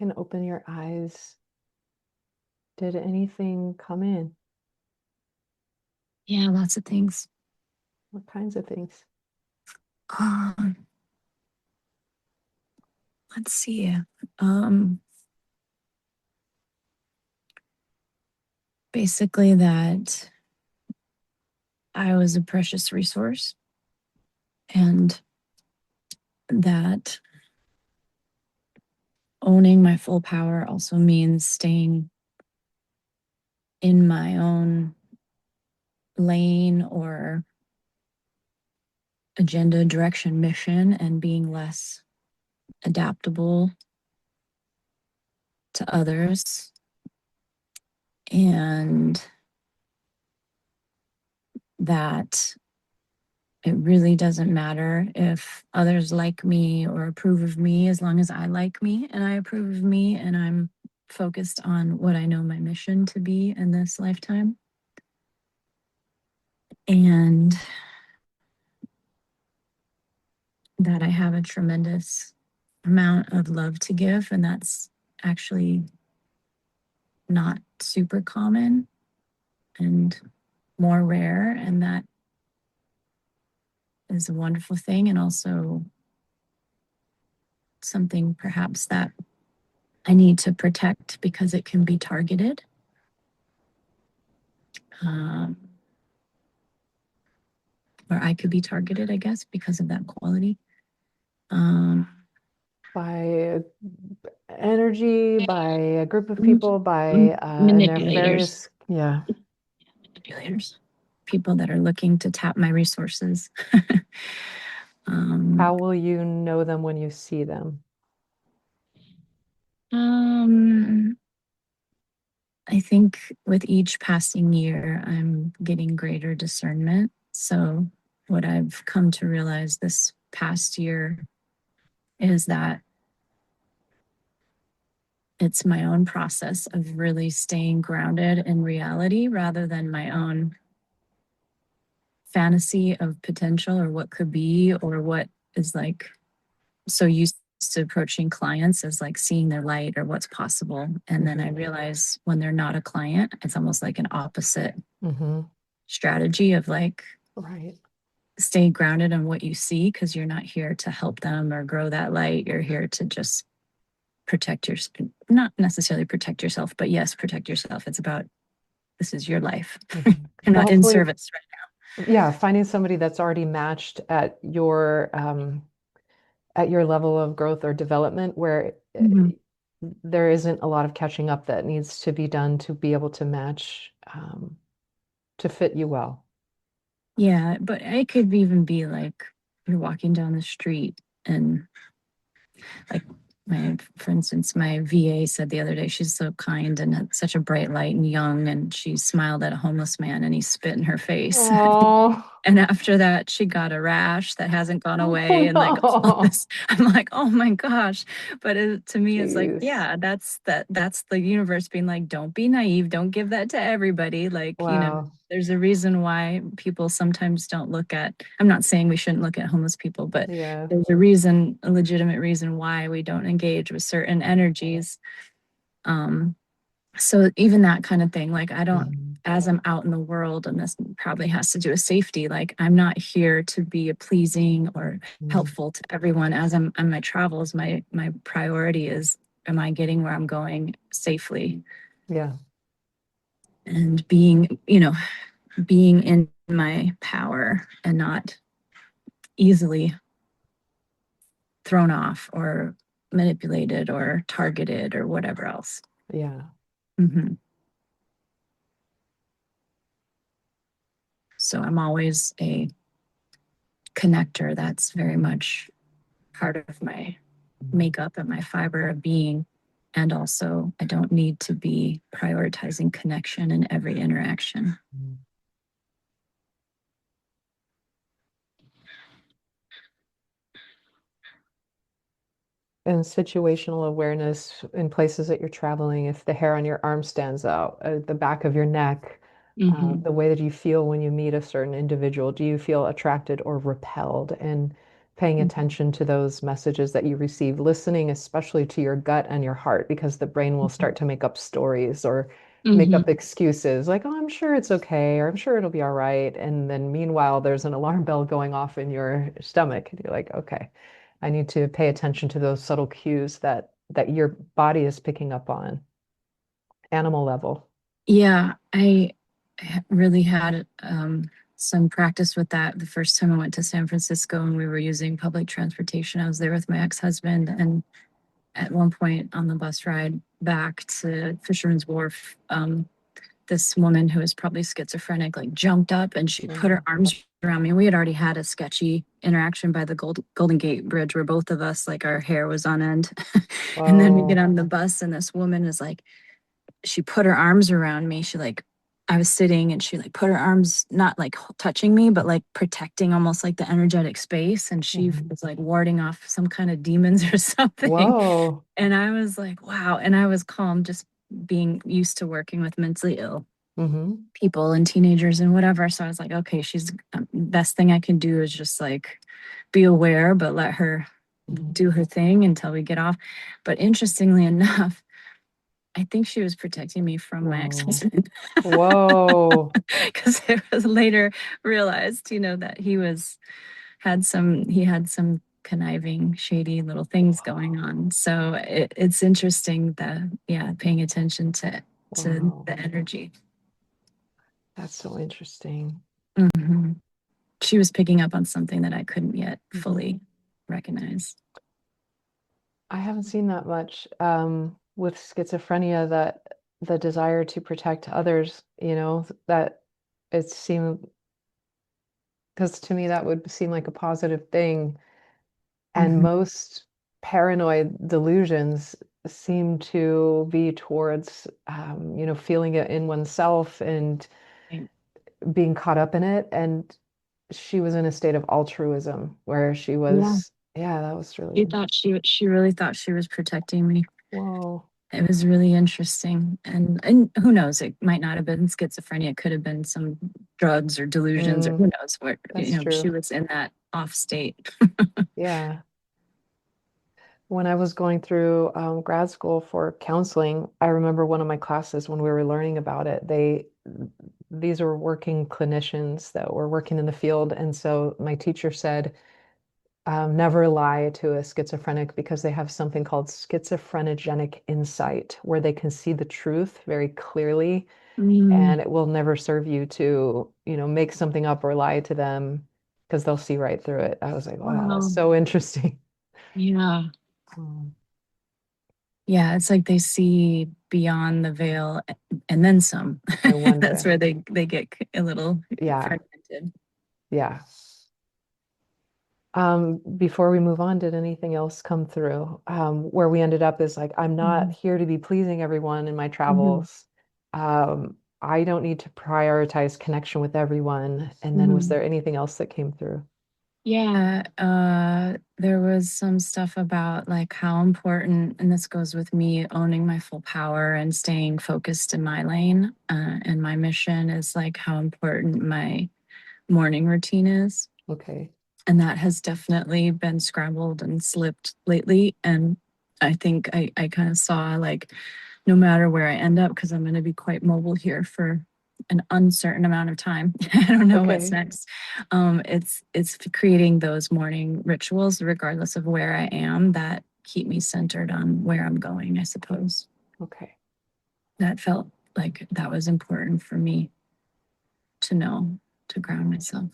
can open your eyes. Did anything come in? Yeah, lots of things. What kinds of things? Um, let's see. Um, Basically that I was a precious resource and that owning my full power also means staying in my own lane or agenda, direction, mission, and being less adaptable to others. And that it really doesn't matter if others like me or approve of me as long as I like me and I approve of me and I'm focused on what I know my mission to be in this lifetime. And that I have a tremendous amount of love to give. And that's actually not super common and more rare. And that is a wonderful thing. And also something perhaps that I need to protect because it can be targeted. Um, or I could be targeted, I guess, because of that quality. Um, By energy, by a group of people, by a Manipulators, nefarious, yeah. manipulators, people that are looking to tap my resources. um, How will you know them when you see them? um, I think with each passing year, I'm getting greater discernment. So, what I've come to realize this past year is that it's my own process of really staying grounded in reality rather than my own fantasy of potential or what could be or what is like so used to approaching clients as like seeing their light or what's possible. And then I Hmm. realize when they're not a client, it's almost like an opposite Hmm. strategy of like Right. stay grounded in what you see because you're not here to help them or grow that light. You're here to just protect your, not necessarily protect yourself, but yes, protect yourself. It's about this is your life. Hmm. You're Well, not in hopefully, service right yeah, finding somebody that's already matched at your level of growth or development where now. there isn't a lot of catching up that needs to be done to be able to match to fit you well. Yeah, but it could even be like you're walking down the street and like for instance, my VA said the other day, she's so kind and had such a bright light and young, and she smiled at a homeless man and he spit in her face. Oh, And after that, she got a rash that hasn't gone away, oh and like all no. this. I'm like, oh my gosh! But to me, it's like, Jeez. yeah, that's the universe being like, don't be naive, don't give that to everybody. Like, Wow. there's a reason why people sometimes don't look at. I'm not saying we shouldn't look at homeless people, but Yeah. there's a reason, a legitimate reason why we don't engage with certain energies. Um, so even that kind of thing, like I don't, Mhm. as I'm out in the world, and this probably has to do with safety, like I'm not here to be a pleasing or Mhm. helpful to everyone. As I'm on my travels, my priority is, am I getting where I'm going safely Yeah. and being, being in my power and not easily thrown off or manipulated or targeted or whatever else. Yeah. Hmm. So I'm always a connector. That's very much part of my makeup and my fiber of being. And also, I don't need to be prioritizing connection in every interaction. Mhm. And situational awareness in places that you're traveling, if the hair on your arm stands out, the back of your neck, Hmm. the way that you feel when you meet a certain individual, do you feel attracted or repelled? And paying Mhm. attention to those messages that you receive, listening especially to your gut and your heart, because the brain will start to make up stories or make Mhm. up excuses like, oh, I'm sure it's okay, or I'm sure it'll be all right. And then meanwhile, there's an alarm bell going off in your stomach. And you're like, okay, I need to pay attention to those subtle cues that your body is picking up on, animal level. Yeah, I really had some practice with that the first time I went to San Francisco and we were using public transportation. I was there with my ex-husband, and at one point on the bus ride back to Fisherman's Wharf, this woman who was probably schizophrenic like jumped up and she put her Mm. arms around me. We had already had a sketchy interaction by the Golden Gate Bridge where both of us, like, our hair was on end. And then we get Whoa. on the bus and this woman is like, she put her arms around me. She like, I was sitting and she like put her arms not like touching me, but like protecting almost like the energetic space. And she Mhm. was like warding off some kind of demons or something. Whoa. And I was like, wow. And I was calm, just being used to working with mentally ill Hmm. people and teenagers and whatever. So I was like, okay, she's best thing I can do is just like be aware, but let her Hmm. do her thing until we get off. But interestingly enough, I think she was protecting me from my Whoa. ex-husband Whoa. because it was later realized, that he had some conniving, shady little things going on. So it's interesting that, yeah, paying attention to Wow. the energy. That's so interesting. Mhm. She was picking up on something that I couldn't yet Hmm. fully recognize. I haven't seen that much with schizophrenia, that the desire to protect others, that it seemed, because to me that would seem like a positive thing. And Mhm. most paranoid delusions seem to be towards, feeling it in oneself and being caught up in it. And she was in a state of altruism where she Yeah, was, yeah, that was really, she thought she really thought she was protecting me. whoa. It was really interesting. And who knows, it might not have been schizophrenia, it could have been some drugs or delusions or who Mm, knows what, that's she true. was in that off state. Yeah. When I was going through grad school for counseling, I remember one of my classes when we were learning about it, these are working clinicians that were working in the field. And so my teacher said, never lie to a schizophrenic because they have something called schizophrenogenic insight, where they can see the truth very clearly, Mm, and it will never serve you to, make something up or lie to them because they'll see right through it. I was like, wow, that's wow. so interesting. Yeah. Um, Yeah, it's like they see beyond the veil and then some. I That's wonder. where they get a little Yeah, fragmented. yeah. Before we move on, did anything else come through? Where we ended up is like, I'm not Mhm. here to be pleasing everyone in my Mhm. travels. I don't need to prioritize connection with everyone. And then was Mhm. there anything else that came through? Yeah, there was some stuff about like how important, and this goes with me owning my full power and staying focused in my lane, and my mission is like how important my morning routine is. Okay. And that has definitely been scrambled and slipped lately. And I think I kind of saw like no matter where I end up, because I'm going to be quite mobile here for an uncertain amount of time. I don't know what's Okay. next. It's creating those morning rituals, regardless of where I am, that keep me centered on where I'm going, I suppose. Okay. That felt like that was important for me to know, to ground myself.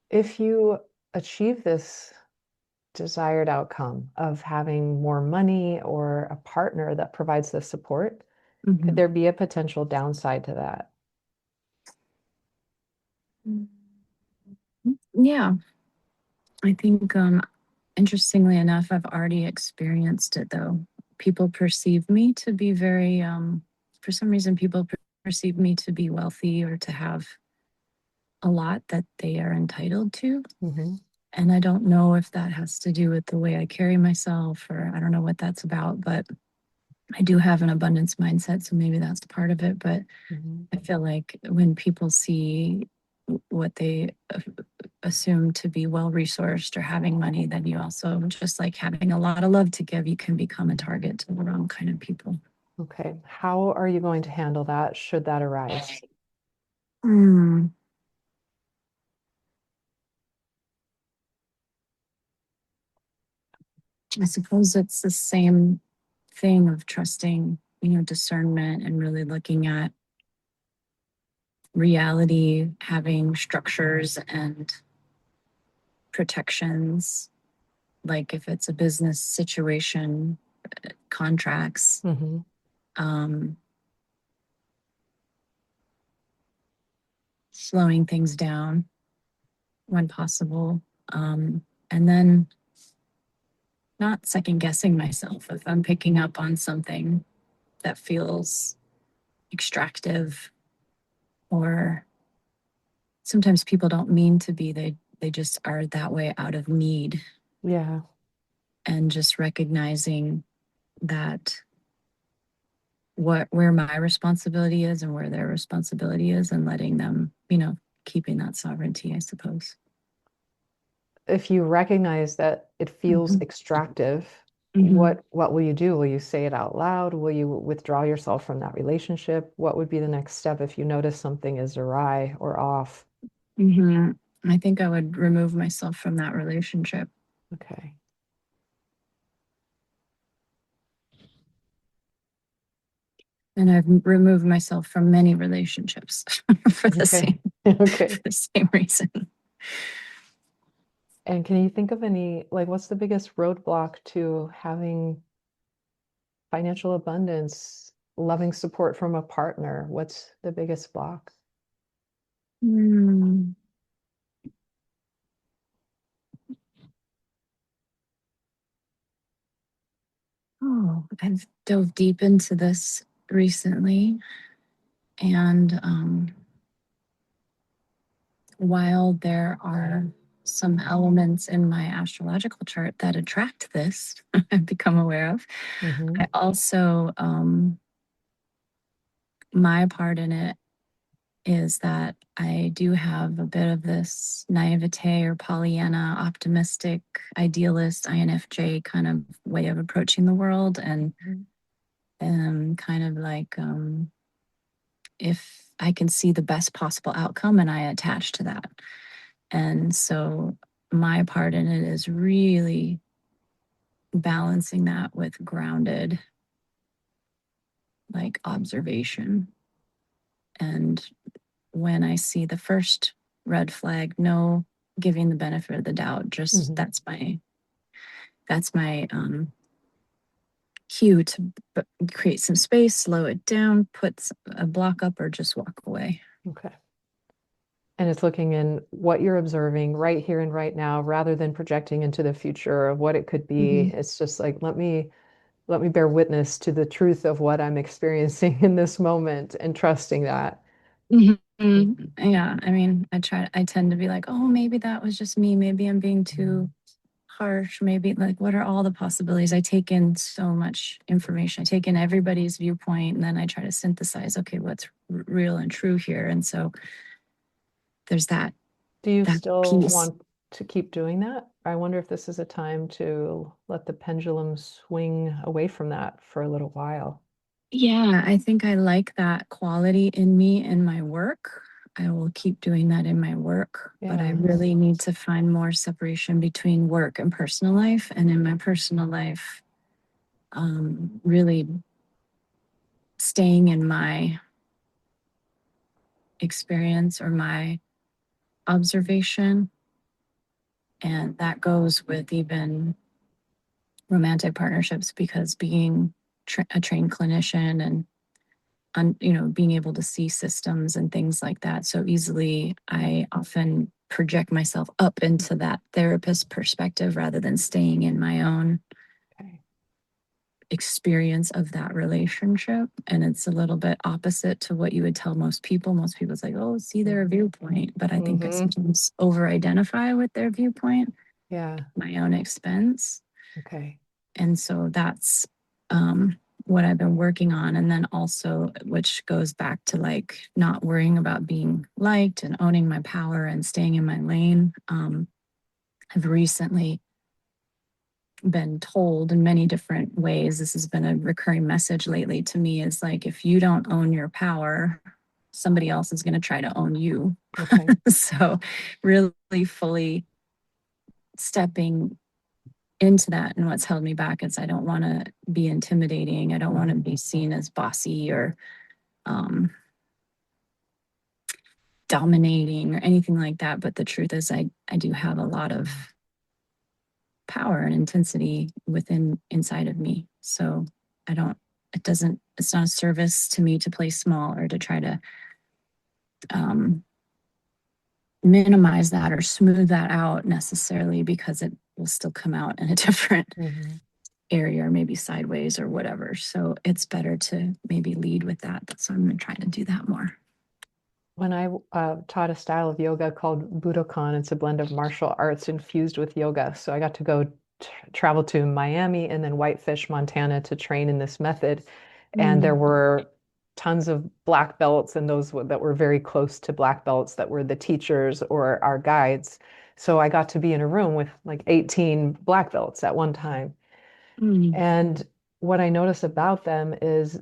If you achieve this desired outcome of having more money or a partner that provides the support, could Mhm. there be a potential downside to that? Yeah, I think, interestingly enough, I've already experienced it though. People perceive me to be very, for some reason, people perceive me to be wealthy or to have a lot that they are entitled to. Hmm. And I don't know if that has to do with the way I carry myself, or I don't know what that's about, but I do have an abundance mindset. So maybe that's part of it. But Hmm. I feel like when people see what they assume to be well resourced or having money, then you also, just like having a lot of love to give, you can become a target to the wrong kind of people. Okay. How are you going to handle that should that arise? Hmm. I suppose it's the same thing of trusting, discernment and really looking at reality, having structures and protections. Like if it's a business situation, contracts, Hmm. um, slowing things down when possible. And then not second guessing myself if I'm picking up on something that feels extractive, or sometimes people don't mean to be, they just are that way out of need. Yeah. And just recognizing that what where my responsibility is and where their responsibility is, and letting them, keeping that sovereignty, I suppose. If you recognize that it feels Hmm. extractive, Hmm. what will you do? Will you say it out loud? Will you withdraw yourself from that relationship? What would be the next step if you notice something is awry or off? Hmm. I think I would remove myself from that relationship. Okay. And I've removed myself from many relationships for the Okay. same Okay. for the same reason. And can you think of any, like, what's the biggest roadblock to having financial abundance, loving support from a partner? What's the biggest block? Mm. Oh, I've dove deep into this recently, and while there are some elements in my astrological chart that attract this, I've become aware of. Hmm. I also, my part in it is that I do have a bit of this naivete or Pollyanna, optimistic, idealist, INFJ kind of way of approaching the world. And kind of like, if I can see the best possible outcome and I attach to that. And so my part in it is really balancing that with grounded, like, observation. And when I see the first red flag, no giving the benefit of the doubt, just Hmm. that's my cue to create some space, slow it down, put a block up, or just walk away. Okay. And it's looking in what you're observing right here and right now, rather than projecting into the future of what it could be. Mm-hmm. It's just like, let me bear witness to the truth of what I'm experiencing in this moment and trusting that. Mm-hmm. Yeah, I mean, I tend to be like, oh, maybe that was just me. Maybe I'm being too harsh. Maybe, like, what are all the possibilities? I take in so much information. I take in everybody's viewpoint, and then I try to synthesize, okay, what's real and true here. And so there's Do you that still piece. want to keep doing that? I wonder if this is a time to let the pendulum swing away from that for a little while. Yeah, I think I like that quality in me in my work. I will keep doing that in my work, but I Yeah. really need to find more separation between work and personal life. And in my personal life, really staying in my experience or my observation. And that goes with even romantic partnerships, because being a trained clinician and being able to see systems and things like that so easily, I often project myself up into that therapist perspective rather than staying in my own Okay. experience of that relationship. And it's a little bit opposite to what you would tell most people. Most people's like, oh, see their viewpoint. But I think I Mm-hmm. sometimes over identify with their viewpoint, Yeah. my own expense. Okay. And so that's, um, what I've been working on. And then also, which goes back to like not worrying about being liked and owning my power and staying in my lane. I've recently been told in many different ways, this has been a recurring message lately to me, is like, if you don't own your power, somebody else is going to try to own you. Okay. So, really fully stepping into that. And what's held me back is I don't want to be intimidating. I don't want to Mhm. be seen as bossy or um, dominating or anything like that. But the truth is, I do have a lot of power and intensity within inside of me. So I don't, it's not a service to me to play small or to try to um, minimize that or smooth that out necessarily, because it will still come out in a different Mhm. area or maybe sideways or whatever. So it's better to maybe lead with that. So I'm going to try to do that more. When I taught a style of yoga called Budokan, it's a blend of martial arts infused with yoga. So I got to go travel to Miami and then Whitefish, Montana to train in this method. And there Mm. were tons of black belts and those that were very close to black belts that were the teachers or our guides. So I got to be in a room with like 18 black belts at one time. Mm. And what I noticed about them is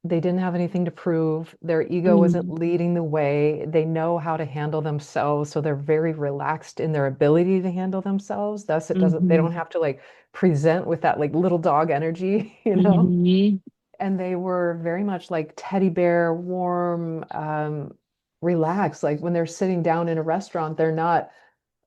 they didn't have anything to prove. Their ego wasn't Mm. leading the way. They know how to handle themselves, so they're very relaxed in their ability to handle themselves. Thus, it doesn't, they Mm-hmm. don't have to like present with that like little dog energy, you know? Mm-hmm. And they were very much like teddy bear, warm, relaxed. Like when they're sitting down in a restaurant, they're not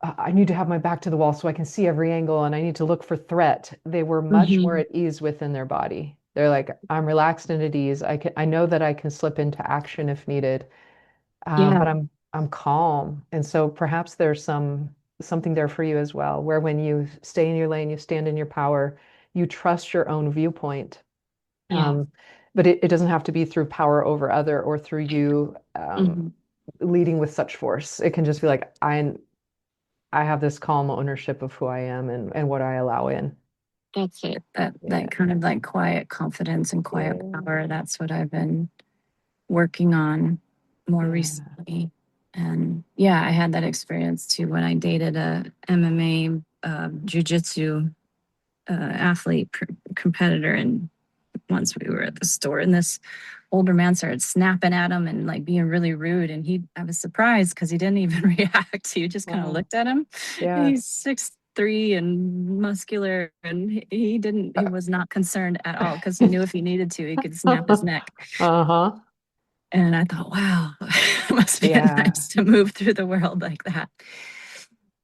I need to have my back to the wall so I can see every angle and I need to look for threat. They were much more Mm-hmm. at ease within their body. They're like, I'm relaxed and at ease. I know that I can slip into action if needed, Yeah. but I'm calm. And so perhaps there's something there for you as well, where when you stay in your lane, you stand in your power, you trust your own viewpoint. Yeah. Um, but it doesn't have to be through power over other or through you Mm-hmm. leading with such force. It can just be like, I have this calm ownership of who I am and what I allow in. That's it. That Yeah. that kind of like quiet confidence and quiet Yeah. power. That's what I've been working on more Yeah. recently. And yeah, I had that experience too when I dated a MMA jujitsu athlete competitor, and once we were at the store and this older man started snapping at him and like being really rude, and I was surprised because he didn't even react. He just kind of Uh-huh. looked at him. Yeah. He's 6'3" and muscular, and he was not concerned at all because he knew if he needed to he could snap his neck. Uh-huh. And I thought, wow, it must be Yeah. nice to move through the world like that.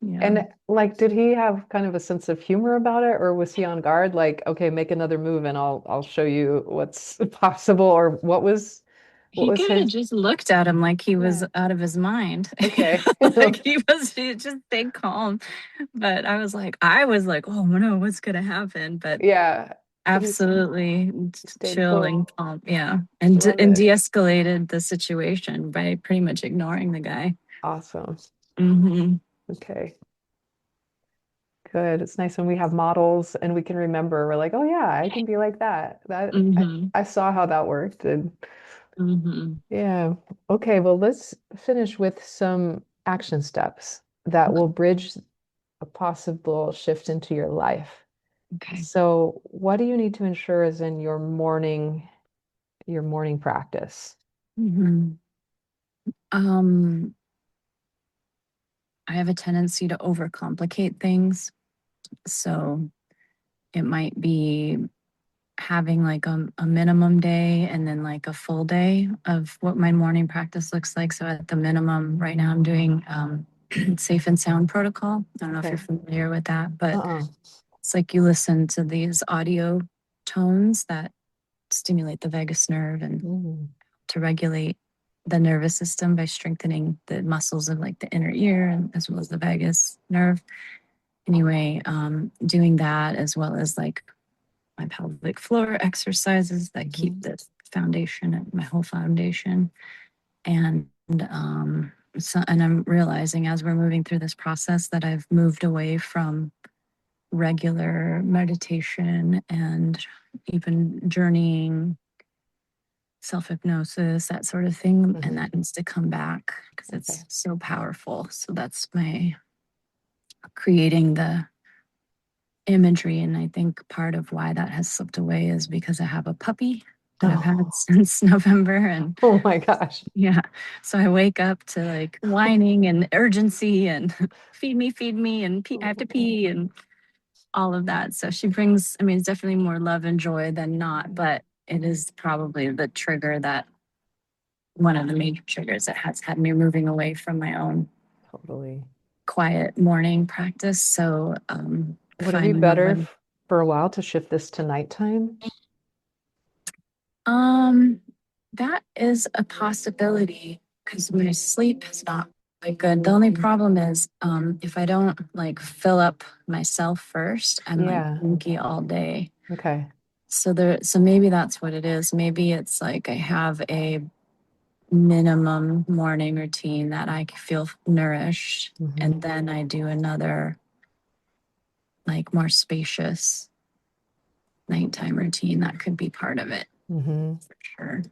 Yeah. And like, did he have kind of a sense of humor about it, or was he on guard? Like, okay, make another move and I'll show you what's possible, or what He was kind of his? just looked at him like he was Yeah. out of his mind. Okay. Like he just stayed calm. But I was like, oh no, what's gonna happen? But Yeah. absolutely He stayed chill and cool. calm. Yeah. And Love and it. de-escalated the situation by pretty much ignoring the guy. Awesome. Mm-hmm. Okay. Good. It's nice when we have models and we can remember we're like, oh yeah, I can be like that. Mm-hmm. I saw how that worked. And Mm-hmm. yeah. Okay, well, let's finish with some action steps that will bridge a possible shift into your life. Okay. So, what do you need to ensure is in your morning practice? Mm-hmm. Um, I have a tendency to overcomplicate things. So it might be having like a minimum day and then like a full day of what my morning practice looks like. So at the minimum, right now I'm doing safe and sound protocol. I don't know if you're Okay. familiar with that, but Uh-uh. it's like you listen to these audio tones that stimulate the vagus nerve and Mm, to regulate the nervous system by strengthening the muscles of like the inner ear and as well as the vagus nerve. Anyway, doing that as well as like my pelvic floor exercises that keep mhm, the foundation and my whole foundation. And so, and I'm realizing as we're moving through this process that I've moved away from regular meditation and even journeying, self hypnosis, that sort of thing. And Hmm. that needs to come back because it's Okay. so powerful. So that's my creating the imagery. And I think part of why that has slipped away is because I have a puppy that I've had Oh, since November. And oh my gosh. yeah, so I wake up to like whining and urgency and feed me, and I have to pee and all of that. So she brings, I mean, it's definitely more love and joy than not, but it is probably the trigger that one of the major triggers that has had me moving away from my own Totally. quiet morning practice. So Would it be finding a better way. for a while to shift this to nighttime? Um, that is a possibility because my sleep is not quite good. The only problem is if I don't like fill up myself first, I'm like Yeah. cranky all day. Okay. So maybe that's what it is. Maybe it's like I have a minimum morning routine that I feel nourished, Hmm. and then I do another like more spacious nighttime routine. That could be part of it Hmm. for sure.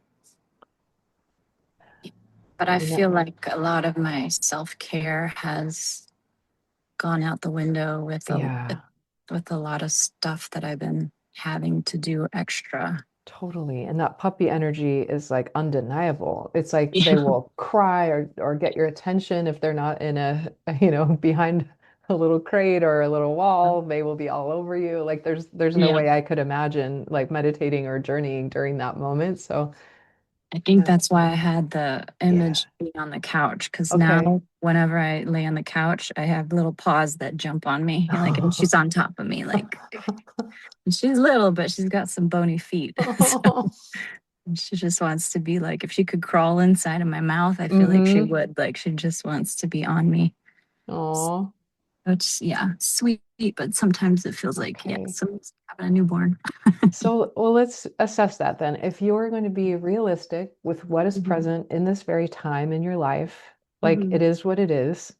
But I You know, feel like a lot of my self care has gone out the window yeah, with a lot of stuff that I've been having to do extra. totally. And that puppy energy is like undeniable. It's like they Yeah, will cry or get your attention if they're not in behind a little crate or a little wall, they will be all over you. Like there's no yeah. way I could imagine like meditating or journeying during that moment. So, I think yeah. that's why I had the Yeah. image being on the couch because Okay. now whenever I lay on the couch, I have little paws that jump on me, like, and she's on top of me, like, and she's little, but she's got some bony feet. So she just wants to be like, if she could crawl inside of my mouth, I feel like she Mm-hmm. would. Like, she just wants to be on me. Oh, Which, yeah, sweet, but sometimes it feels like, yeah, okay. someone's having a newborn. So, well, let's assess that then. If you're going to be realistic with what is Mhm, present in this very time in your life, like it mhm, is what it is,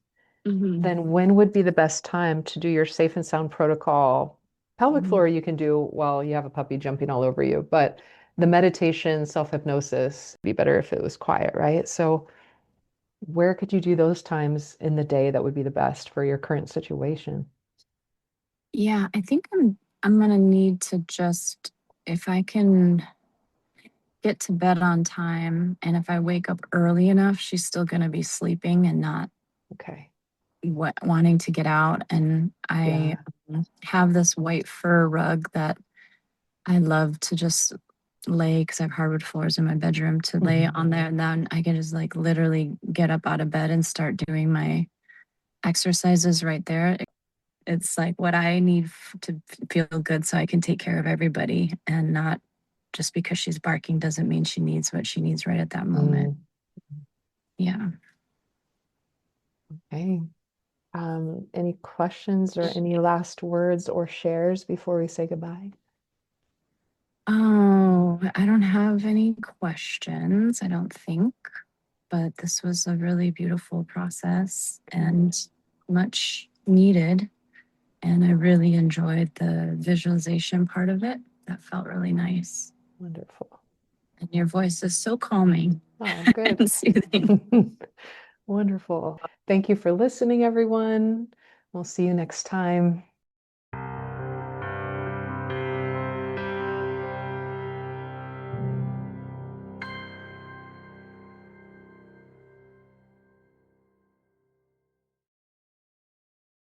mhm, then when would be the best time to do your safe and sound protocol? Pelvic mhm. floor you can do while you have a puppy jumping all over you, but the meditation, self-hypnosis, be better if it was quiet, right? So, where could you do those times in the day that would be the best for your current situation? Yeah, I think I'm gonna need to just if I can get to bed on time and if I wake up early enough, she's still gonna be sleeping and not Okay. wanting to get out. And I Yeah. have this white fur rug that I love to just lay because I have hardwood floors in my bedroom to lay Hmm. on there. And then I can just like literally get up out of bed and start doing my exercises right there. It's like what I need to feel good so I can take care of everybody and not just because she's barking doesn't mean she needs what she needs right at that moment. Mm. Yeah. Okay. Any questions or any last words or shares before we say goodbye? Oh, I don't have any questions, I don't think, but this was a really beautiful process Good. and much needed. And I really enjoyed the visualization part of it. That felt really nice. Wonderful. And your voice is so calming Oh, good. and soothing. Wonderful. Thank you for listening, everyone. We'll see you next time.